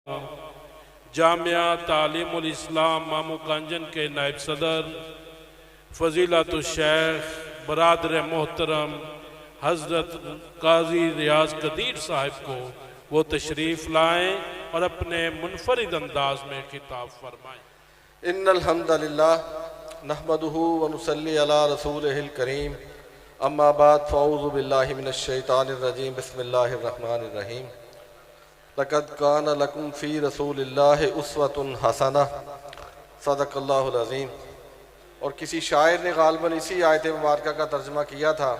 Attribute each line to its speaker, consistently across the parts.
Speaker 1: جامعہ تعلیم الاسلام مامو کانجن کے نائب صدر فضیلت الشیخ برادر محترم حضرت قاضی ریاض قدیر صاحب کو وہ تشریف لائیں اور اپنے منفرد انداز میں خطاب فرمائیں۔
Speaker 2: ان الحمدللہ نحمدہ ونصلی علی رسولہ الکریم اما بعد فاعوذ باللہ من الشیطان الرجیم بسم اللہ الرحمن الرحیم لقد کان لکم فی رسول اللہ اسوۃ حسنہ صدق اللہ العظیم۔ اور کسی شاعر نے غالباً اسی آیت مبارکہ کا ترجمہ کیا تھا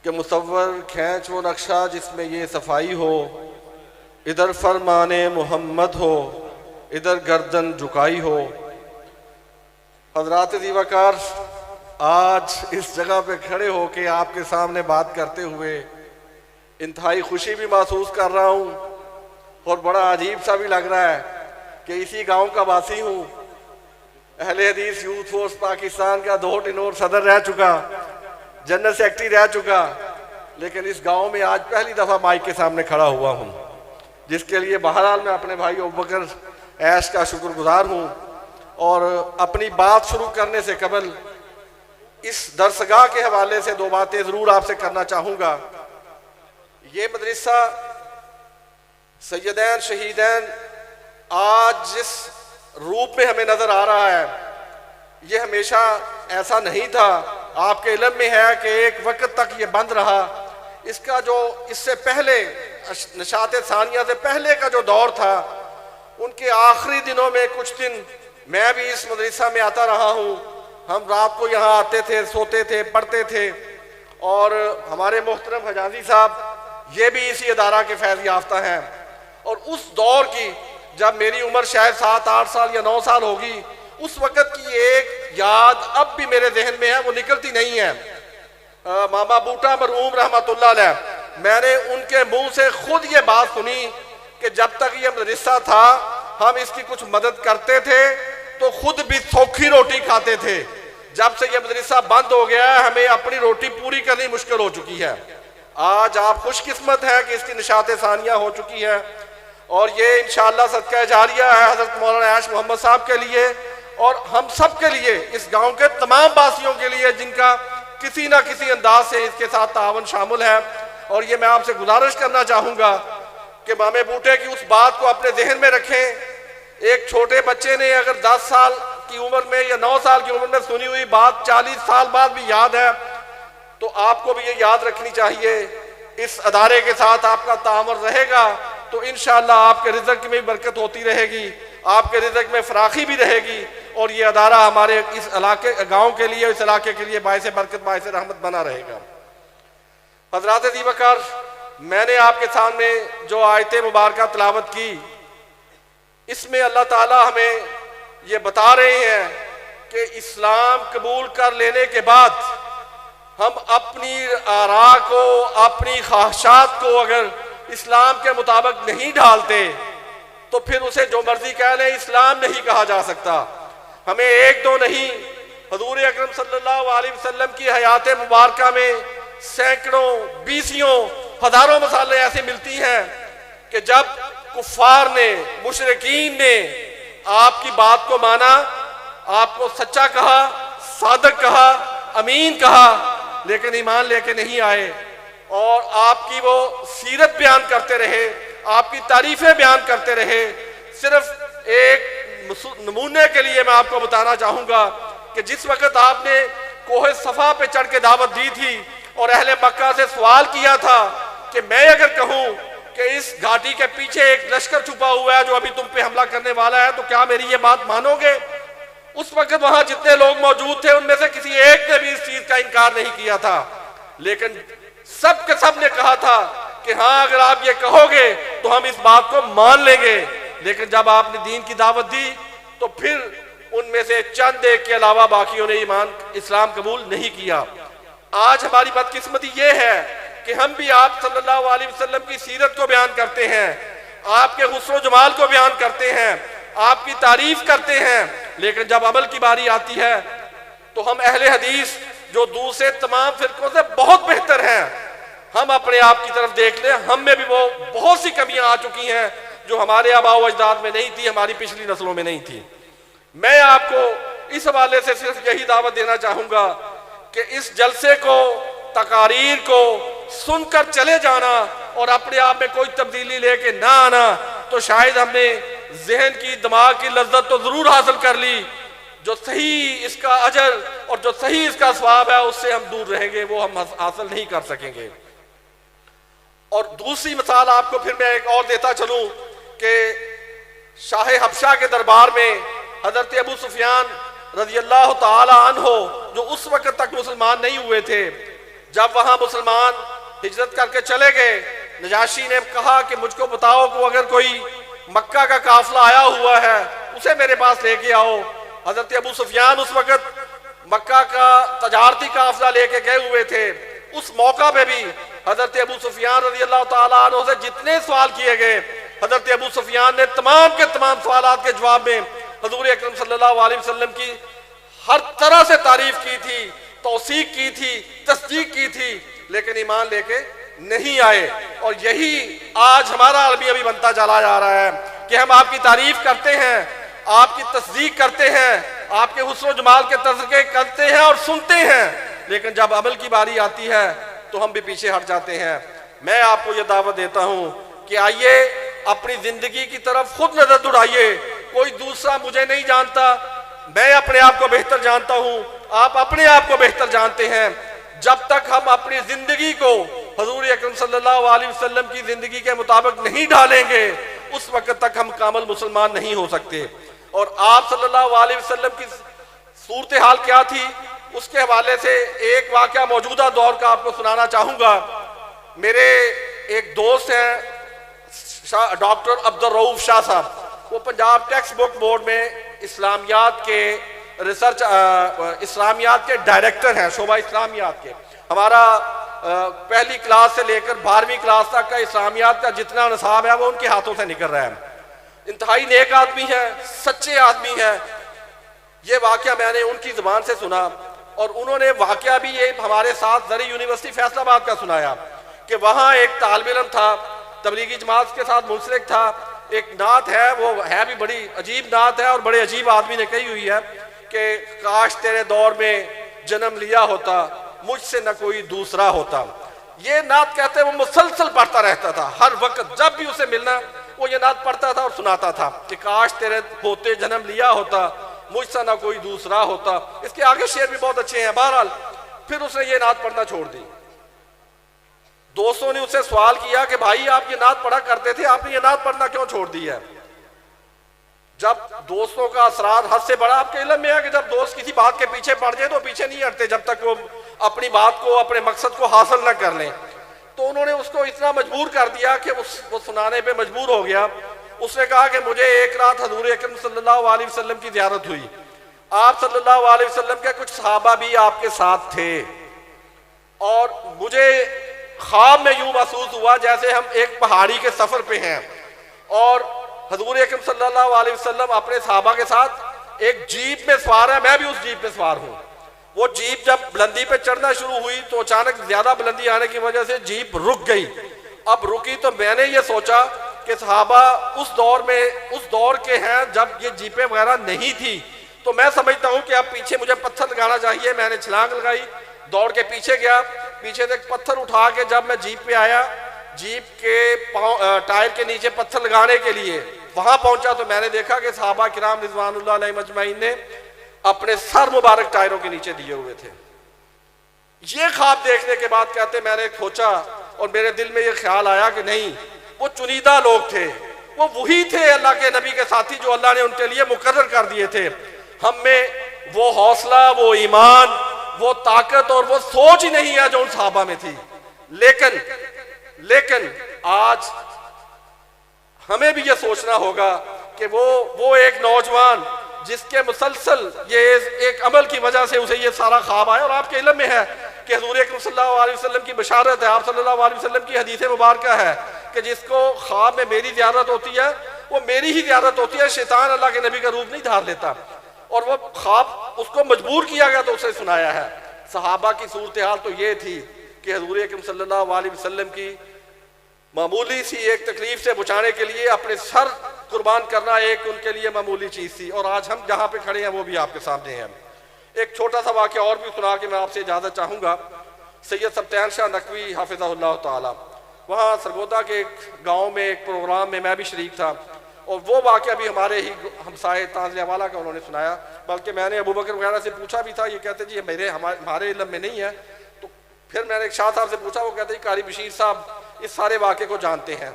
Speaker 2: کہ مصور کھینچ وہ نقشہ جس میں یہ صفائی ہو، ادھر فرمان محمد ہو، ادھر گردن جھکائی ہو۔ حضرات ذی وقار، آج اس جگہ پہ کھڑے ہو کے آپ کے سامنے بات کرتے ہوئے انتہائی خوشی بھی محسوس کر رہا ہوں اور بڑا عجیب سا بھی لگ رہا ہے کہ اسی گاؤں کا واسی ہوں، اہل حدیث یوتھ فورس پاکستان کا 2 ٹنور صدر رہ چکا، جنرل سیکرٹری رہ چکا، لیکن اس گاؤں میں آج پہلی دفعہ مائک کے سامنے کھڑا ہوا ہوں، جس کے لیے بہرحال میں اپنے بھائی ابوبکر ایش کا شکر گزار ہوں۔ اور اپنی بات شروع کرنے سے قبل اس درسگاہ کے حوالے سے 2 باتیں ضرور آپ سے کرنا چاہوں گا۔ یہ مدرسہ سیدین شہیدین آج جس روپ میں ہمیں نظر آ رہا ہے، یہ ہمیشہ ایسا نہیں تھا۔ آپ کے علم میں ہے کہ ایک وقت تک یہ بند رہا۔ اس کا جو اس سے پہلے نشاط ثانیہ سے پہلے کا جو دور تھا، ان کے آخری دنوں میں کچھ دن میں بھی اس مدرسہ میں آتا رہا ہوں۔ ہم رات کو یہاں آتے تھے، سوتے تھے، پڑھتے تھے، اور ہمارے محترم حجازی صاحب یہ بھی اسی ادارہ کے فیض یافتہ ہیں۔ اور اس دور کی جب میری عمر شاید 7 8 سال یا 9 سال ہوگی، اس وقت کی ایک یاد اب بھی میرے ذہن میں ہے، وہ نکلتی نہیں ہے۔ ماما بوٹا مرحوم رحمت اللہ علیہ، میں نے ان کے منہ سے خود یہ بات سنی کہ جب تک یہ مدرسہ تھا ہم اس کی کچھ مدد کرتے تھے تو خود بھی سوکھی روٹی کھاتے تھے، جب سے یہ مدرسہ بند ہو گیا ہے ہمیں اپنی روٹی پوری کرنی مشکل ہو چکی ہے۔ آج آپ خوش قسمت ہیں کہ اس کی نشاط ثانیہ ہو چکی ہے، اور یہ انشاءاللہ صدقہ جاریہ ہے حضرت مولانا عیاش محمد صاحب کے لیے اور ہم سب کے لیے، اس گاؤں کے تمام باسیوں کے لیے جن کا کسی نہ کسی انداز سے اس کے ساتھ تعاون شامل ہے۔ اور یہ میں آپ سے گزارش کرنا چاہوں گا کہ مامے بوٹے کی اس بات کو اپنے ذہن میں رکھیں۔ ایک چھوٹے بچے نے اگر 10 سال کی عمر میں یا 9 سال کی عمر میں سنی ہوئی بات 40 سال بعد بھی یاد ہے، تو آپ کو بھی یہ یاد رکھنی چاہیے۔ اس ادارے کے ساتھ آپ کا تعامل رہے گا تو انشاءاللہ آپ کے رزق میں برکت ہوتی رہے گی، آپ کے رزق میں فراخی بھی رہے گی، اور یہ ادارہ ہمارے اس علاقے گاؤں کے لیے، اس علاقے کے لیے باعث برکت، باعث رحمت بنا رہے گا۔ حضرات ذی وقار، میں نے آپ کے سامنے جو آیت مبارکہ تلاوت کی، اس میں اللہ تعالی ہمیں یہ بتا رہے ہیں کہ اسلام قبول کر لینے کے بعد ہم اپنی آراء کو، اپنی خواہشات کو اگر اسلام کے مطابق نہیں ڈھالتے تو پھر اسے جو مرضی کہہ لیں، اسلام نہیں کہا جا سکتا۔ ہمیں 1 2 نہیں، حضور اکرم صلی اللہ علیہ وسلم کی حیات مبارکہ میں سینکڑوں، بیسیوں، ہزاروں مثالیں ایسی ملتی ہیں کہ جب کفار نے، مشرکین نے آپ کی بات کو مانا، آپ کو سچا کہا، صادق کہا، امین کہا، لیکن ایمان لے کے نہیں آئے، اور آپ کی وہ سیرت بیان کرتے رہے، آپ کی تعریفیں بیان کرتے رہے۔ صرف ایک نمونے کے لیے میں آپ کو بتانا چاہوں گا کہ جس وقت آپ نے کوہ صفا پہ چڑھ کے دعوت دی تھی اور اہل مکہ سے سوال کیا تھا کہ میں اگر کہوں کہ اس گھاٹی کے پیچھے ایک لشکر چھپا ہوا ہے جو ابھی تم پہ حملہ کرنے والا ہے، تو کیا میری یہ بات مانو گے؟ اس وقت وہاں جتنے لوگ موجود تھے ان میں سے کسی ایک نے بھی اس چیز کا انکار نہیں کیا تھا، لیکن سب کے سب نے کہا تھا کہ ہاں اگر آپ یہ کہو گے تو ہم اس بات کو مان لیں گے۔ لیکن جب آپ نے دین کی دعوت دی تو پھر ان میں سے چند ایک کے علاوہ باقیوں نے اسلام قبول نہیں کیا۔ آج ہماری بدقسمتی یہ ہے کہ ہم بھی آپ صلی اللہ علیہ وسلم کی سیرت کو بیان کرتے ہیں، آپ کے حسن و جمال کو بیان کرتے ہیں، آپ کی تعریف کرتے ہیں، لیکن جب عمل کی باری آتی ہے تو ہم اہل حدیث جو دوسرے تمام فرقوں سے بہت بہتر ہیں، ہم اپنے آپ کی طرف دیکھ لیں، ہم میں بھی وہ بہت سی کمیاں آ چکی ہیں جو ہمارے آباء و اجداد میں نہیں تھی، ہماری پچھلی نسلوں میں نہیں تھی۔ میں آپ کو اس حوالے سے صرف یہی دعوت دینا چاہوں گا کہ اس جلسے کو، تقاریر کو سن کر چلے جانا اور اپنے آپ میں کوئی تبدیلی لے کے نہ آنا، تو شاید ہم نے ذہن کی، دماغ کی لذت تو ضرور حاصل کر لی، جو صحیح اس کا اجر اور جو صحیح اس کا ثواب ہے اس سے ہم دور رہیں گے، وہ ہم حاصل نہیں کر سکیں گے۔ اور دوسری مثال آپ کو پھر میں ایک اور دیتا چلوں کہ شاہ حبشہ کے دربار میں حضرت ابو سفیان رضی اللہ تعالی عنہ، جو اس وقت تک مسلمان نہیں ہوئے تھے، جب وہاں مسلمان ہجرت کر کے چلے گئے، نجاشی نے کہا کہ مجھ کو بتاؤ کہ اگر کوئی مکہ کا قافلہ آیا ہوا ہے اسے میرے پاس لے کے آؤ۔ حضرت ابو سفیان اس وقت مکہ کا تجارتی قافلہ لے کے گئے ہوئے تھے۔ اس موقع پہ بھی حضرت ابو سفیان رضی اللہ تعالیٰ عنہ سے جتنے سوال کیے گئے، حضرت ابو سفیان نے تمام کے تمام سوالات کے جواب میں حضور اکرم صلی اللہ علیہ وسلم کی ہر طرح سے تعریف کی تھی، توثیق کی تھی، تصدیق کی تھی، لیکن ایمان لے کے نہیں آئے۔ اور یہی آج ہمارا عالمی ابھی بنتا چلا جا رہا ہے کہ ہم آپ کی تعریف کرتے ہیں، آپ کی تصدیق کرتے ہیں، آپ کے حسن و جمال کے تذکرے کرتے ہیں اور سنتے ہیں، لیکن جب عمل کی باری آتی ہے تو ہم بھی پیچھے ہٹ جاتے ہیں۔ میں آپ کو یہ دعوت دیتا ہوں کہ آئیے اپنی زندگی کی طرف خود نظر دوڑائیے۔ کوئی دوسرا مجھے نہیں جانتا، میں اپنے آپ کو بہتر جانتا ہوں، آپ اپنے آپ کو بہتر جانتے ہیں۔ جب تک ہم اپنی زندگی کو حضور اکرم صلی اللہ علیہ وسلم کی زندگی کے مطابق نہیں ڈالیں گے، اس وقت تک ہم کامل مسلمان نہیں ہو سکتے۔ اور آپ صلی اللہ علیہ وسلم کی صورتحال کیا تھی، اس کے حوالے سے ایک واقعہ موجودہ دور کا آپ کو سنانا چاہوں گا۔ میرے ایک دوست ہیں ڈاکٹر عبدالرؤف شاہ صاحب، وہ پنجاب ٹیکسٹ بک بورڈ میں اسلامیات کے ریسرچ اسلامیات کے ڈائریکٹر ہیں، شعبہ اسلامیات کے۔ ہمارا پہلی کلاس سے لے کر 12ویں کلاس تک کا اسلامیات کا جتنا نصاب ہے وہ ان کے ہاتھوں سے نکل رہا ہے۔ انتہائی نیک آدمی ہیں، سچے آدمی ہیں۔ یہ واقعہ میں نے ان کی زبان سے سنا، اور انہوں نے واقعہ بھی یہ ہمارے ساتھ زرعی یونیورسٹی فیصل آباد کا سنایا کہ وہاں ایک طالب علم تھا، تبلیغی جماعت کے ساتھ منسلک تھا۔ ایک نعت ہے، وہ ہے بھی بڑی عجیب نعت ہے اور بڑے عجیب آدمی نے کہی ہوئی ہے کہ کاش تیرے دور میں جنم لیا ہوتا، مجھ سے نہ کوئی دوسرا ہوتا۔ یہ نعت کہتے ہیں وہ مسلسل پڑھتا رہتا تھا، ہر وقت جب بھی اسے ملنا وہ یہ نعت پڑھتا تھا اور سناتا تھا کہ کاش تیرے ہوتے جنم لیا ہوتا، مجھ سے نہ کوئی دوسرا ہوتا۔ اس کے آگے شعر بھی بہت اچھے ہیں۔ بہرحال پھر اس نے یہ نعت پڑھنا چھوڑ دی۔ دوستوں نے اس سے سوال کیا کہ بھائی آپ یہ نعت پڑھا کرتے تھے، آپ نے یہ نعت پڑھنا کیوں چھوڑ دی ہے؟ جب دوستوں کا اثرات حد سے بڑا، آپ کے علم میں ہے کہ جب دوست کسی بات کے پیچھے پڑ جائے تو پیچھے نہیں ہٹتے جب تک وہ اپنی بات کو، اپنے مقصد کو حاصل نہ کر لیں۔ تو انہوں نے اس کو اتنا مجبور کر دیا کہ وہ سنانے پہ مجبور ہو گیا۔ اس نے کہا کہ مجھے ایک رات حضور اکرم صلی اللہ علیہ وسلم کی زیارت ہوئی، آپ صلی اللہ علیہ وسلم کے کچھ صحابہ بھی آپ کے ساتھ تھے، اور مجھے خواب میں یوں محسوس ہوا جیسے ہم ایک پہاڑی کے سفر پہ ہیں، اور حضور اکرم صلی اللہ علیہ وسلم اپنے صحابہ کے ساتھ ایک جیپ میں سوار ہے، میں بھی اس جیپ میں سوار ہوں۔ وہ جیپ جب بلندی پہ چڑھنا شروع ہوئی تو اچانک زیادہ بلندی آنے کی وجہ سے جیپ رک گئی۔ اب رکی تو میں نے یہ سوچا کہ صحابہ اس دور کے ہیں جب یہ جیپیں وغیرہ نہیں تھی، تو میں سمجھتا ہوں کہ اب پیچھے مجھے پتھر لگانا چاہیے۔ میں نے چھلانگ لگائی، دوڑ کے پیچھے گیا، پیچھے سے ایک پتھر اٹھا کے جب میں جیپ پہ آیا، جیپ کے ٹائر کے نیچے پتھر لگانے کے لیے وہاں پہنچا، تو میں نے دیکھا کہ صحابہ کرام رضوان اللہ علیہ مجمعین نے اپنے سر مبارک ٹائروں کے نیچے دیے ہوئے تھے۔ یہ خواب دیکھنے کے بعد کہتے میں نے سوچا اور میرے دل میں یہ خیال آیا کہ نہیں، وہ چنیدہ لوگ تھے، وہ وہی تھے اللہ کے نبی کے ساتھی جو اللہ نے ان کے لیے مقرر کر دیے تھے۔ ہم میں وہ حوصلہ، وہ ایمان، وہ طاقت اور وہ سوچ ہی نہیں ہے جو ان صحابہ میں تھی۔ لیکن آج ہمیں بھی یہ سوچنا ہوگا کہ وہ ایک نوجوان جس کے مسلسل یہ ایک عمل کی وجہ سے اسے یہ سارا خواب آیا، اور آپ کے علم میں ہے کہ حضور اکرم صلی اللہ علیہ وسلم کی بشارت ہے، آپ صلی اللہ علیہ وسلم کی حدیث مبارکہ ہے کہ جس کو خواب میں میری زیارت ہوتی ہے وہ میری ہی زیارت ہوتی ہے، شیطان اللہ کے نبی کا روپ نہیں دھار لیتا۔ اور وہ خواب اس کو مجبور کیا گیا تو اسے سنایا ہے۔ صحابہ کی صورتحال تو یہ تھی کہ حضور اکرم صلی اللہ علیہ وسلم کی معمولی سی ایک تکلیف سے بچانے کے لیے اپنے سر قربان کرنا ایک ان کے لیے معمولی چیز تھی، اور آج ہم جہاں پہ کھڑے ہیں وہ بھی آپ کے سامنے ہیں۔ ایک چھوٹا سا واقعہ اور بھی سنا کے میں آپ سے اجازت چاہوں گا۔ سید سبطین شاہ نقوی حافظہ اللہ تعالی، وہاں سرگودا کے ایک گاؤں میں ایک پروگرام میں میں بھی شریک تھا، اور وہ واقعہ بھی ہمارے ہی ہمسائے تانزیہ والا کا انہوں نے سنایا، بلکہ میں نے ابو بکر وغیرہ سے پوچھا بھی تھا، یہ کہتے جی ہمارے علم میں نہیں ہے۔ تو پھر میں نے ایک شاہ صاحب سے پوچھا، وہ کہتے جی قاری بشیر صاحب اس سارے واقعے کو جانتے ہیں۔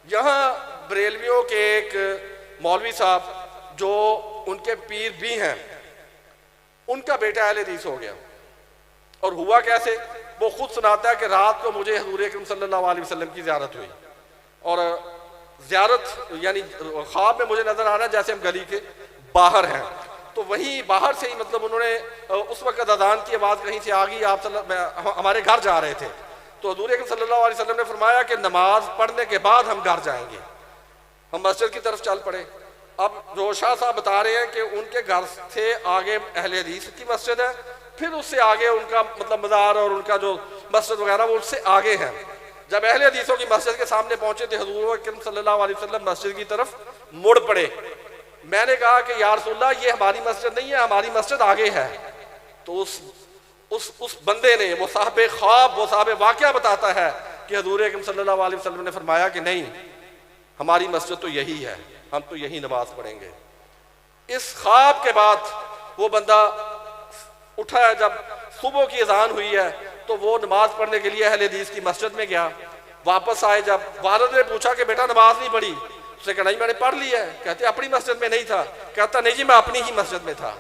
Speaker 2: یہاں بریلویوں کے ایک مولوی صاحب جو ان کے پیر بھی ہیں، ان کا بیٹا اہل حدیث ہو گیا، اور ہوا کیسے وہ خود سناتا ہے کہ رات کو مجھے حضور اکرم صلی اللہ علیہ وسلم کی زیارت ہوئی، اور زیارت یعنی خواب میں مجھے نظر آ رہا ہے جیسے ہم گلی کے باہر ہیں، تو وہیں باہر سے ہی مطلب انہوں نے اس وقت اذان کی آواز کہیں سے آ گئی، آپ ہمارے گھر جا رہے تھے، تو حضور اکرم صلی اللہ علیہ وسلم نے فرمایا کہ نماز پڑھنے کے بعد ہم گھر جائیں گے۔ ہم مسجد کی طرف چل پڑے۔ اب جو شاہ صاحب بتا رہے ہیں کہ ان کے گھر سے آگے اہل حدیث کی مسجد ہے، پھر اس سے آگے ان کا مطلب مزار اور ان کا جو مسجد وغیرہ وہ اس سے آگے ہیں۔ جب اہل حدیثوں کی مسجد کے سامنے پہنچے تھے، حضور اکرم صلی اللہ علیہ وسلم مسجد کی طرف مڑ پڑے۔ میں نے کہا کہ یا رسول اللہ یہ ہماری مسجد نہیں ہے، ہماری مسجد آگے ہے۔ تو اس بندے نے، وہ صاحب خواب، وہ صاحب واقعہ بتاتا ہے کہ حضور اکرم صلی اللہ علیہ وسلم نے فرمایا کہ نہیں، ہماری مسجد تو یہی ہے، ہم تو یہی نماز پڑھیں گے۔ اس خواب کے بعد وہ بندہ اٹھا ہے، جب صبح کی اذان ہوئی ہے تو وہ نماز پڑھنے کے لیے اہل حدیث کی مسجد میں گیا۔ واپس آئے، جب والد نے پوچھا کہ بیٹا نماز نہیں پڑھی، اس نے کہا نہیں میں نے پڑھ لی ہے۔ کہتے اپنی مسجد میں نہیں تھا؟ کہتا نہیں جی میں اپنی ہی مسجد میں تھا۔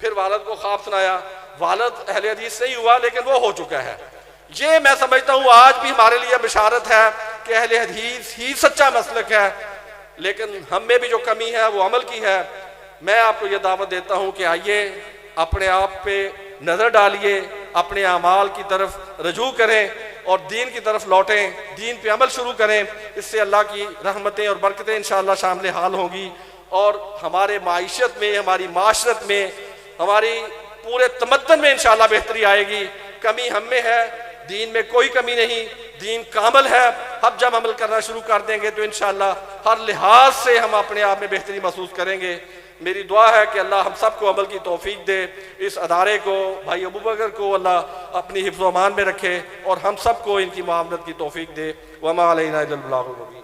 Speaker 2: پھر والد کو خواب سنایا، والد اہل حدیث نہیں ہوا لیکن وہ ہو چکا ہے۔ یہ میں سمجھتا ہوں آج بھی ہمارے لیے بشارت ہے کہ اہل حدیث ہی سچا مسلک ہے، لیکن ہم میں بھی جو کمی ہے وہ عمل کی ہے۔ میں آپ کو یہ دعوت دیتا ہوں کہ آئیے اپنے آپ پہ نظر ڈالیے، اپنے اعمال کی طرف رجوع کریں اور دین کی طرف لوٹیں، دین پہ عمل شروع کریں۔ اس سے اللہ کی رحمتیں اور برکتیں انشاءاللہ شامل حال ہوں گی، اور ہمارے معیشت میں، ہماری معاشرت میں، ہماری پورے تمدن میں انشاءاللہ بہتری آئے گی۔ کمی ہم میں ہے، دین میں کوئی کمی نہیں، دین کامل ہے۔ اب جب عمل کرنا شروع کر دیں گے تو انشاءاللہ ہر لحاظ سے ہم اپنے آپ میں بہتری محسوس کریں گے۔ میری دعا ہے کہ اللہ ہم سب کو عمل کی توفیق دے، اس ادارے کو، بھائی ابو بکر کو اللہ اپنی حفظ و امان میں رکھے، اور ہم سب کو ان کی معاونت کی توفیق دے۔ وما علینا الا البلاغ المبین۔